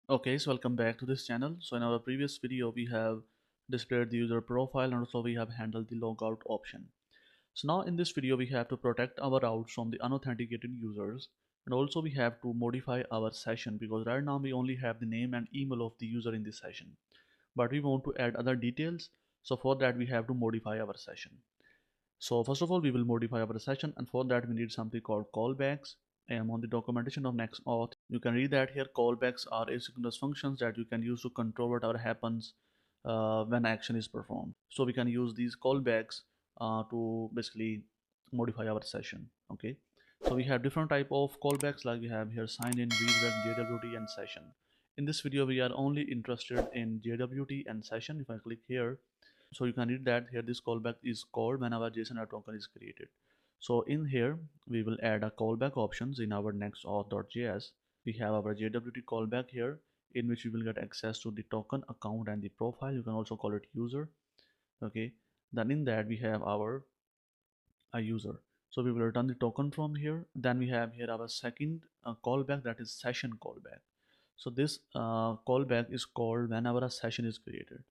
Okay, so welcome back to this channel. So in our previous video, we have displayed the user profile and also we have handled the logout option. So now in this video, we have to protect our routes from the unauthenticated users, and also we have to modify our session because right now we only have the name and email of the user in this session, but we want to add other details. So for that, we have to modify our session. So first of all, we will modify our session, and for that we need something called callbacks. I am on the documentation of Next-Auth. You can read that here. Callbacks are asynchronous functions that you can use to control whatever happens when action is performed. So we can use these callbacks to basically modify our session. Okay. So we have different type of callbacks, like we have here sign in, redirect, JWT, and session. In this video, we are only interested in JWT and session. If I click here, so you can read that here this callback is called whenever JSON token is created. So in here we will add a callback options in our Next-Auth.js. We have our JWT callback here, in which we will get access to the token, account, and the profile. You can also call it user. Okay, then in that we have our a user. So we will return the token from here. Then we have here our second callback, that is session callback. So this callback is called whenever a session is created.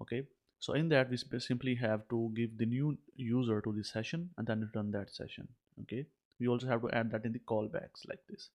Okay, so in that we simply have to give the new user to the session and then return that session. Okay, we also have to add that in the callbacks like this.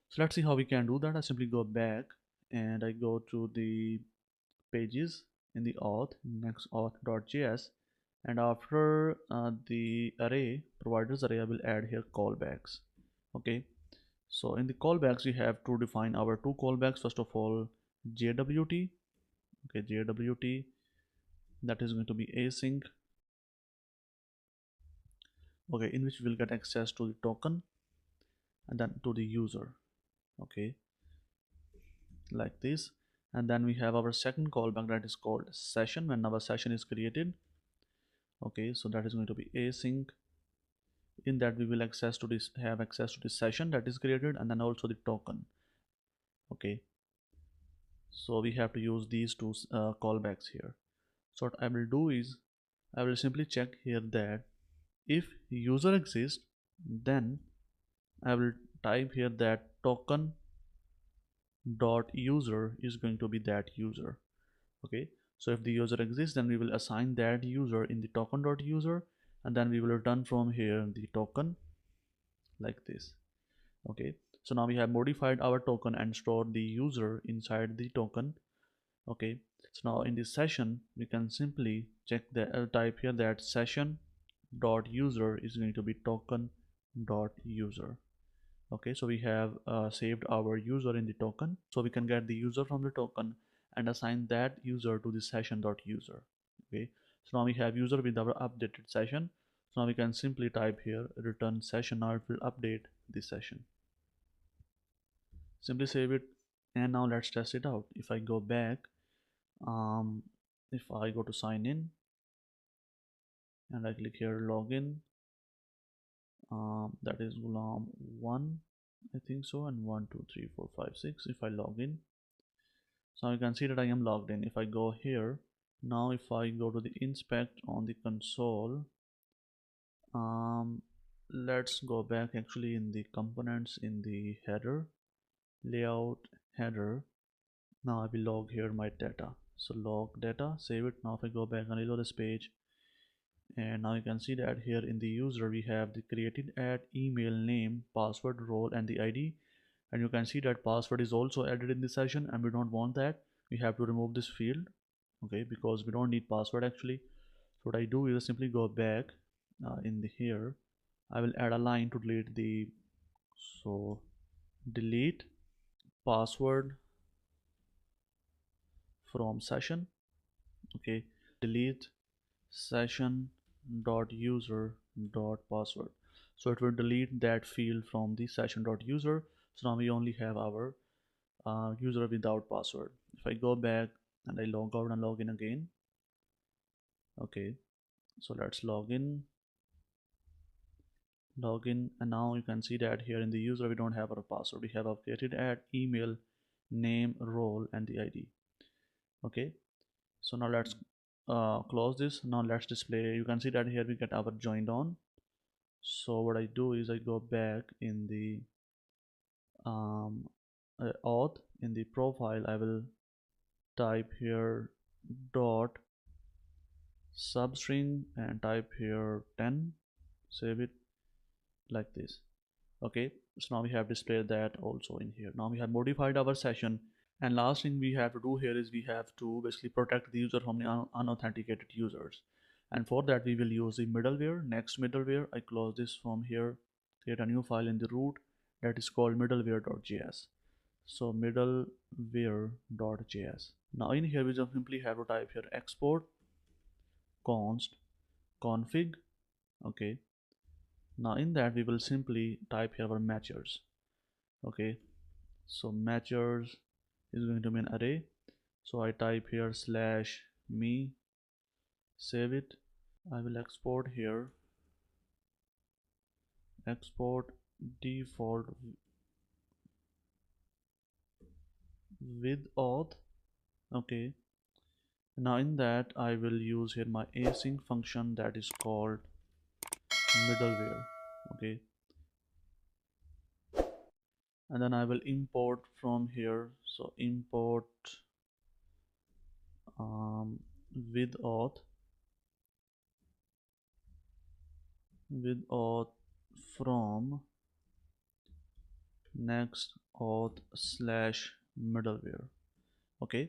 So let's see how we can do that. I simply go back and I go to the pages in the auth next-auth.js, and after the array providers array, I will add here callbacks. Okay, so in the callbacks we have to define our two callbacks. First of all, JWT. Okay, JWT, that is going to be async. Okay, in which we will get access to the token and then to the user. Okay, like this. And then we have our second callback, that is called session, when our session is created. Okay, so that is going to be async. In that we will have access to the session that is created and then also the token. Okay, so we have to use these two callbacks here. So what I will do is I will simply check here that if user exists, then I will type here that token dot user is going to be that user. Okay, so if the user exists, then we will assign that user in the token dot user, and then we will return from here the token like this. Okay, so now we have modified our token and stored the user inside the token. Okay, so now in this session we can simply check the type here that session dot user is going to be token dot user. Okay, so we have saved our user in the token, so we can get the user from the token and assign that user to the session dot user. Okay, so now we have user with our updated session. So now we can simply type here return session. Now it will update the session. Simply save it, and now let's test it out. If I go back, um, if I go to sign in and I click here login, that is Gulam 1, I think so, and 1 2 3 4 5 6. If I log in, so you can see that I am logged in. If I go here now, if I go to the inspect on the console, let's go back actually in the components, in the header, layout, header. Now I will log here my data. So log data, save it. Now if I go back and reload this page, and now you can see that here in the user we have the created at email, name, password, role, and the ID. And you can see that password is also added in the session, and we don't want that. We have to remove this field. Okay, because we don't need password actually. So what I do is simply go back in the here. I will add a line to delete the, so delete password from session. Okay, delete session dot user dot password. So it will delete that field from the session dot user. So now we only have our user without password. If I go back and I log out and log in again. Okay, so let's log in, and now you can see that here in the user we don't have our password. We have our created at email, name, role, and the ID. Okay, so now let's close this. Now let's display. You can see that here we get our joined on. So what I do is I go back in the auth, in the profile I will type here dot substring and type here 10, save it like this. Okay, so now we have displayed that also in here. Now we have modified our session, and last thing we have to do here is we have to basically protect the user from the unauthenticated users, and for that we will use the middleware, next middleware. I close this from here, create a new file in the root that is called middleware.js. So middleware.js. Now in here we just simply have to type here export const config. Okay, now in that we will simply type here our matchers. Okay, so matchers is going to be an array, so I type here slash me, save it. I will export here, export default with auth. Okay, now in that I will use here my async function that is called middleware. Okay, and then I will import from here, so import with auth from Next-Auth slash middleware. Okay,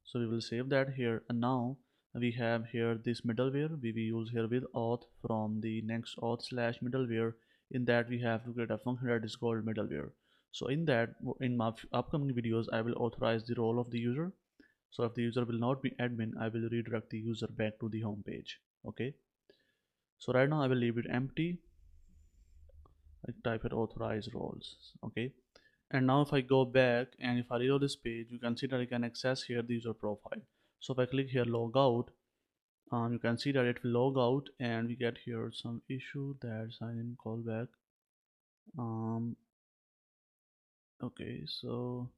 so we will save that here, and now we have here this middleware. We will use here with auth from the Next-Auth slash middleware. In that we have to create a function that is called middleware. So in that, in my upcoming videos I will authorize the role of the user. So if the user will not be admin, I will redirect the user back to the home page. Okay, so right now I will leave it empty. I type it authorize roles. Okay, and now if I go back and if I reload this page, you can see that I can access here the user profile. So if I click here log out, you can see that it will log out, and we get here some issue that sign in callback. Okay, so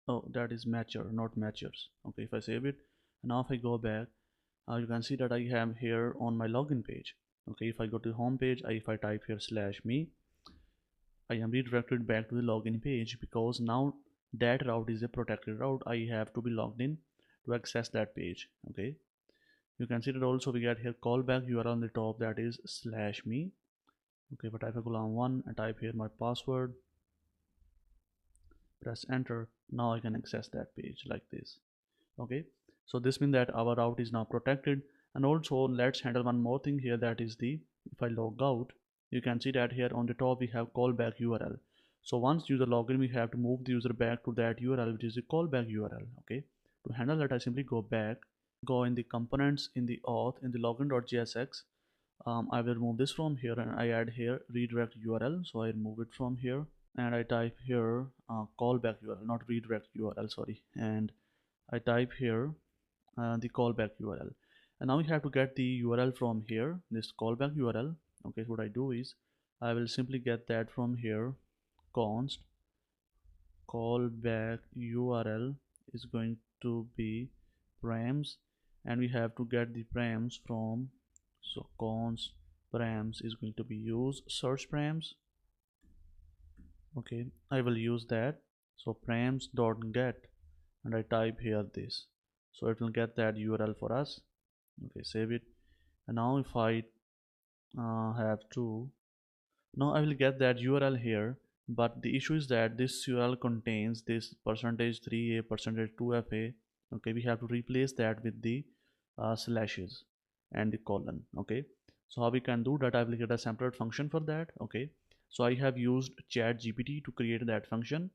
oh, that is matcher, not matchers. Okay, if I save it, and now if I go back, you can see that I am here on my login page. Okay, if I go to the home page, if I type here slash me, I am redirected back to the login page, because now that route is a protected route. I have to be logged in to access that page. Okay, you can see that also we get here callback URL on the top, that is slash me. Okay, but I type one and type here my password, press enter. Now I can access that page like this. Okay, so this means that our route is now protected. And also let's handle one more thing here, that is the, if I log out, you can see that here on the top we have callback URL. So once user login, we have to move the user back to that URL, which is the callback URL. Okay, to handle that I simply go back, go in the components, in the auth, in the login.jsx. I will remove this from here and I add here redirect URL. So I remove it from here and I type here callback URL, not redirect URL, sorry, and I type here the callback URL. And now we have to get the URL from here, this callback URL. Okay, so what I do is I will simply get that from here, const callback URL is going to be params, and we have to get the params from, so const params is going to be use search params. Okay, I will use that, so params dot get, and I type here this, so it will get that URL for us. Okay, save it. And now if I have to, now I will get that URL here, but the issue is that this URL contains this %3a, %2fa. Okay, we have to replace that with the slashes and the colon. Okay, so how we can do that, I will get a separate function for that. Okay, so I have used chat GPT to create that function.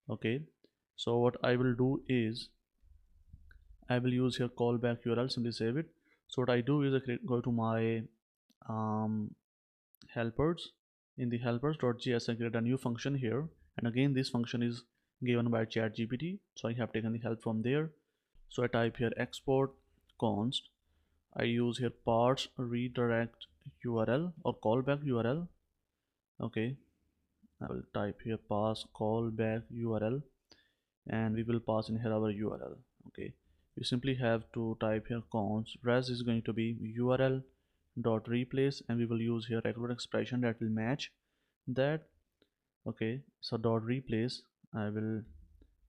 Okay, so what I will do is I will use here callback URL, simply save it. So what I do is I go to my helpers. In the helpers.js I create a new function here, and again this function is given by ChatGPT, so I have taken the help from there. So I type here export const, I use here parts redirect URL or callback URL. Okay, I will type here pass callback URL, and we will pass in here our URL. Okay, you simply have to type here const res is going to be URL dot replace, and we will use here regular expression that will match that. Okay, so dot replace, I will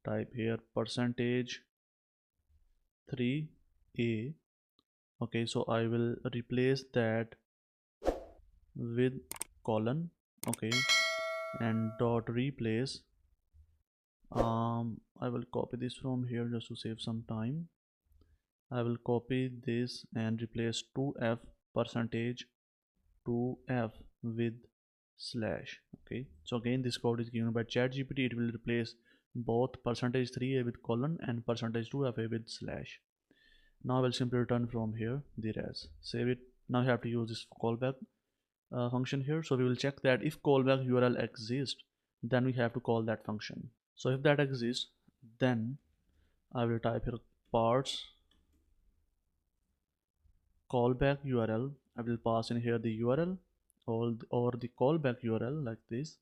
type here percentage 3a. Okay, so I will replace that with colon. Okay, and dot replace. I will copy this from here just to save some time. I will copy this and replace 2f percentage 2f with slash. Okay, so again this code is given by ChatGPT. It will replace both percentage 3a with colon and percentage 2fa with slash. Now I will simply return from here the res. Save it. Now you have to use this callback function here. So we will check that if callback URL exists, then we have to call that function. So if that exists, then I will type here parts callback URL. I will pass in here the URL or the callback URL like this.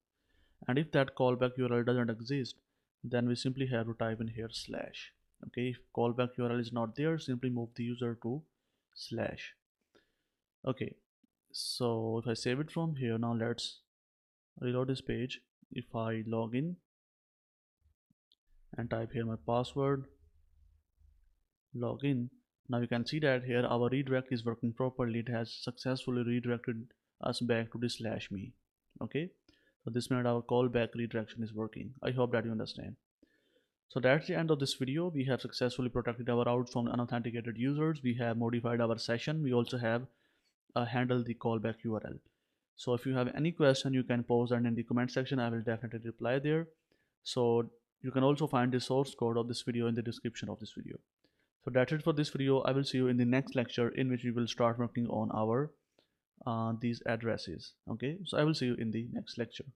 And if that callback URL doesn't exist, then we simply have to type in here slash. Okay, if callback URL is not there, simply move the user to slash. Okay, so if I save it from here, now let's reload this page. If I log in and type here my password, login, now you can see that here our redirect is working properly. It has successfully redirected us back to the slash me. Okay, so this means our callback redirection is working. I hope that you understand. So that's the end of this video. We have successfully protected our routes from unauthenticated users. We have modified our session. We also have handled the callback URL. So if you have any question, you can post that in the comment section. I will definitely reply there. So you can also find the source code of this video in the description of this video. So that's it for this video. I will see you in the next lecture, in which we will start working on our these addresses. Okay, so I will see you in the next lecture.